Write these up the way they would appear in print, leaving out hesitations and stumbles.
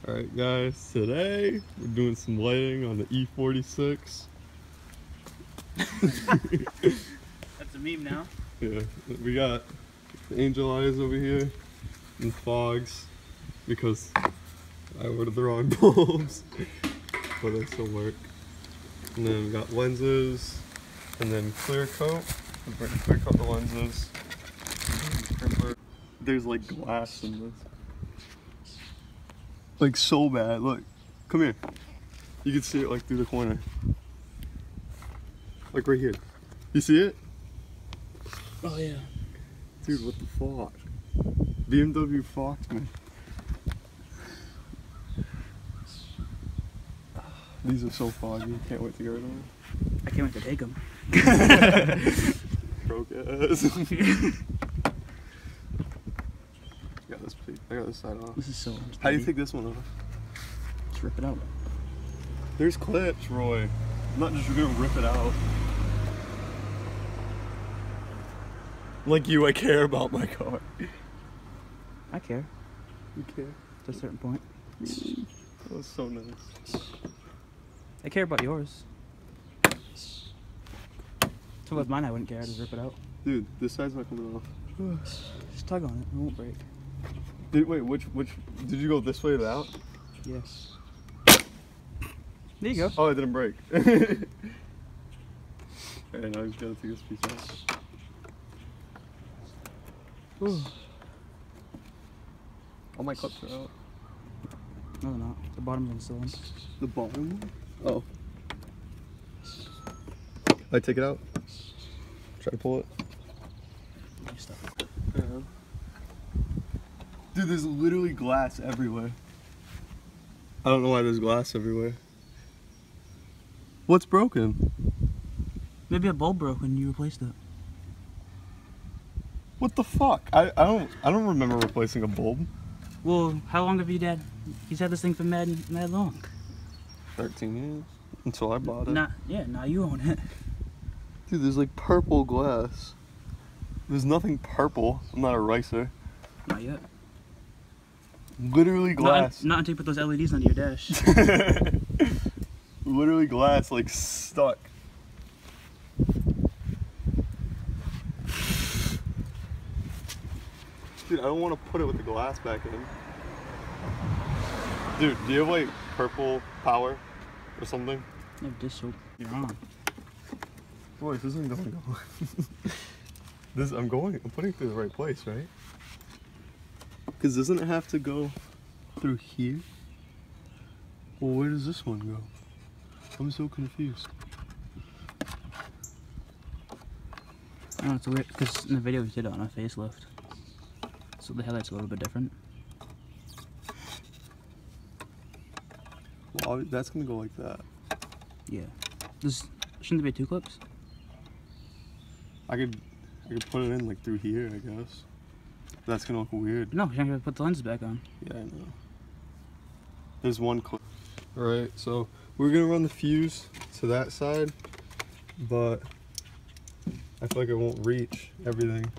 Alright guys, today we're doing some lighting on the E46. That's a meme now. Yeah, we got the angel eyes over here and fogs because I ordered the wrong bulbs, but they still work. And then we got lenses and then clear coat. We're going to clear coat the lenses. There's like glass in this. Like so bad. Look, come here. You can see it like through the corner. Like right here. You see it? Oh yeah. Dude, what the fuck? BMW fucked me. These are so foggy. Can't wait to get rid of them. I can't wait to take them. Broke ass. I got this side off. This is so. How do you take this one off? Just rip it out. There's clips, Roy. I'm not just gonna rip it out. Like you, I care about my car. I care. You care? To a certain point. That was so nice. I care about yours. So with mine, I wouldn't care. I'd just rip it out. Dude, this side's not coming off. Just tug on it. It won't break. Wait, which, did you go this way or out? Yes. There you go. Oh, it didn't break. Okay, now he's gotta take this piece out. Ooh. All my clips are out. No, they're not. The bottom one's still in. The bottom one? Oh. I take it out? Try to pull it? Yeah. Dude, there's literally glass everywhere. I don't know why there's glass everywhere. What's broken? Maybe a bulb broke and you replaced it. What the fuck? I don't remember replacing a bulb. Well, how long have you had? He's had this thing for mad long. 13 years until I bought it. Now you own it. Dude, there's like purple glass. There's nothing purple. I'm not a racer. Not yet. Literally glass. Not until you put those LEDs under your dash. Literally glass, like stuck. Dude, I don't want to put it with the glass back in. Dude, do you have like purple power or something? You have dish soap. You're on. Boy, this isn't going to go. I'm putting it through the right place, right? Because doesn't it have to go through here? Well, where does this one go? I'm so confused. I don't know, it's weird, because in the video we did it on a facelift. So the headlight's a little bit different. Well, that's going to go like that. Yeah. Shouldn't there be 2 clips? I could put it in like through here, I guess. That's gonna look weird. No, you're not gonna put the lenses back on. Yeah, I know. There's one clip. Alright, so we're gonna run the fuse to that side, but I feel like it won't reach everything.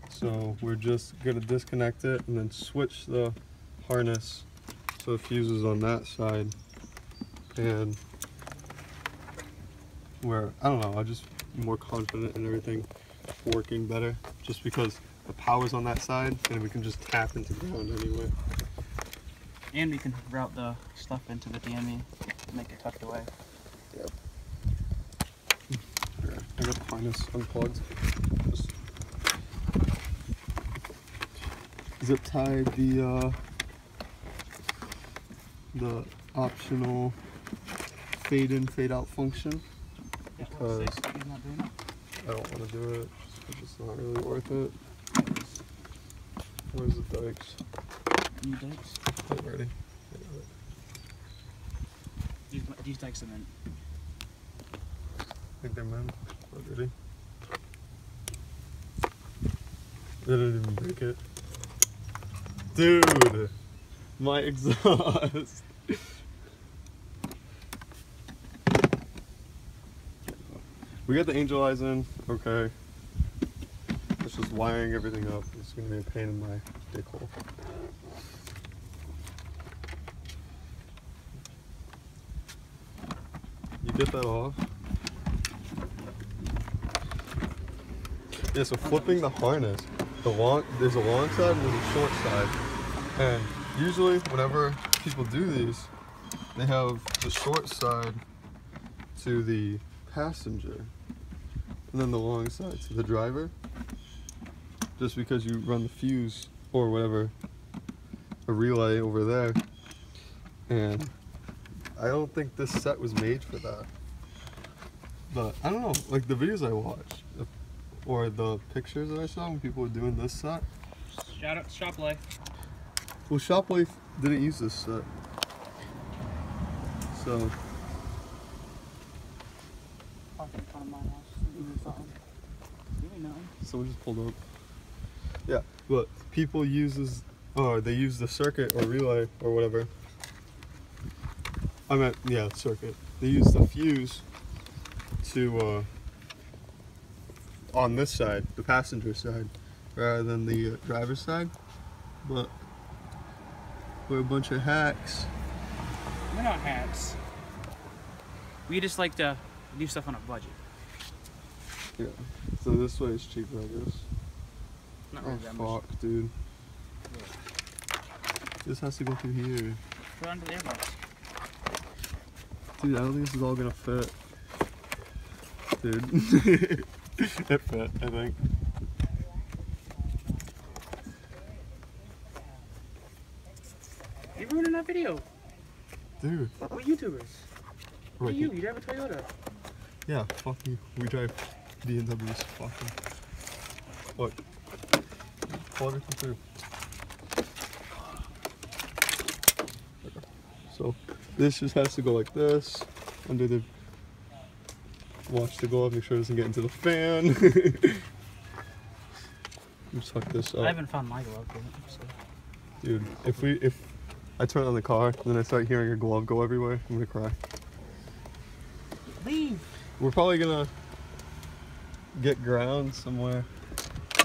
So we're just gonna disconnect it and then switch the harness so the fuse is on that side. And I don't know, I'm just more confident in everything working better just because the power's on that side and we can just tap into ground anyway. And we can route the stuff into the DME, make it tucked away. Yep. Yeah, I got the harness unplugged. Just zip tied the optional fade in, fade out function. Because I don't want to do it. It's just not really worth it. Where's the dikes? New dikes? Get ready. These dikes are in. I think they're meant already. They didn't even break it. Dude! My exhaust! We got the angel eyes in, okay. It's just wiring everything up. It's gonna be a pain in my dick hole. get that off. Yeah, so flipping the harness, there's a long side and there's a short side. And usually whenever people do these, they have the short side to the passenger and then the long side to the driver. Just because you run the fuse or whatever, a relay over there. And I don't think this set was made for that. But I don't know, like the videos I watched or the pictures that I saw when people were doing this set. Shout out Shop Life. Well, Shop Life didn't use this set. So. Someone just pulled up. Yeah, but people they use the circuit or relay or whatever. I meant, yeah, circuit. They use the fuse to, on this side, the passenger side, rather than the driver's side. But we're a bunch of hacks. We're not hacks. We just like to do stuff on a budget. Yeah. So this way is cheaper, I guess. Not really that much. Fuck, dude. This has to go through here. Put it under the airbox. Dude, I don't think this is all gonna fit. Dude. It fit, I think. You're ruining that video. Dude. What YouTubers? What Right. you drive a Toyota. Yeah, fuck you. We drive BMWs. Fuck you. Look. Plug it through. So, this just has to go like this, under the watch the glove, make sure it doesn't get into the fan. Just hook this up. I haven't found my glove yet, so. Dude, if I turn on the car and then I start hearing your glove go everywhere, I'm gonna cry. Leave! We're probably gonna get ground somewhere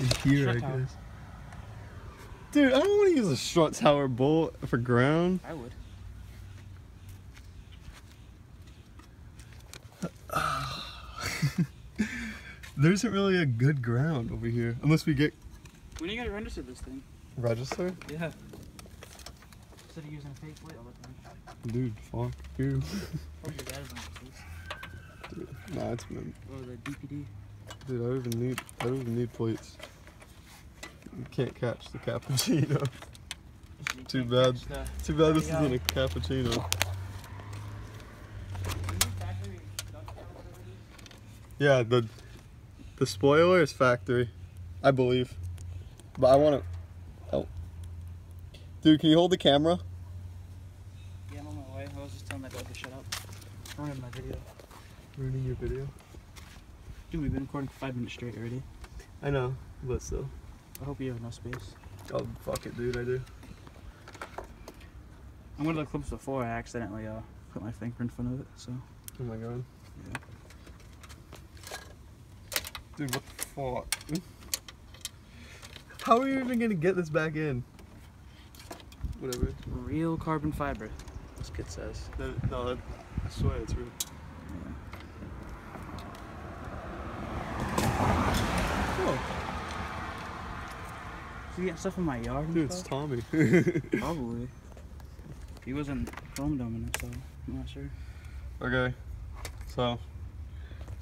in here, I guess. Dude, I don't want to use a strut tower bolt for ground. I would. There isn't really a good ground over here, unless we get. When are you gonna register this thing? Register? Yeah. Instead of using a fake plate all the time. Dude, fuck you. Oh, your dad's on this. Dude, nah, it's mint. Oh, the DPD. Dude, I don't even need plates. You can't catch the cappuccino. Too bad. Too bad this isn't a cappuccino. Yeah, the spoiler is factory, I believe. But I want to. Oh, dude, can you hold the camera? Yeah, I'm on my way. I was just telling that dog to shut up. Ruining my video. Ruining your video? Dude, we've been recording for 5 minutes straight already. I know, but still. I hope you have enough space. Oh, fuck it, dude, I do. I'm one of the clips before I accidentally put my finger in front of it, so. Oh my god. Yeah. Dude, what the fuck? How are you even gonna get this back in? Whatever. Real carbon fiber, this kid says. No, I swear it's real. Yeah. Oh. Is he getting stuff in my yard and Dude, it's stuff? Tommy. Probably. He wasn't chrome doming it, so I'm not sure. Okay, so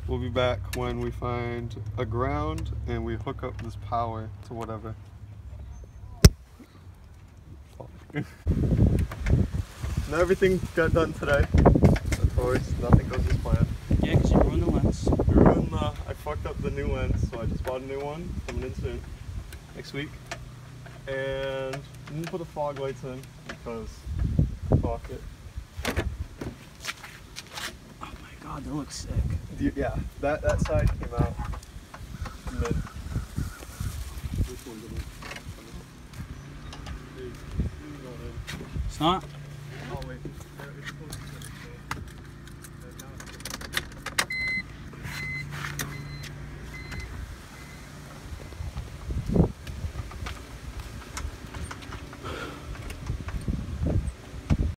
we'll be back when we find a ground and we hook up this power to whatever. Now everything got done today. Of course, nothing goes as planned. Yeah, because you ruined the lens. I fucked up the new lens, so I just bought a new one coming in soon, next week. And I'm gonna put the fog lights in because fuck it. Oh my god, that looks sick. Yeah, that side came out. And then this one didn't. Dude, It's not? oh wait, it's supposed to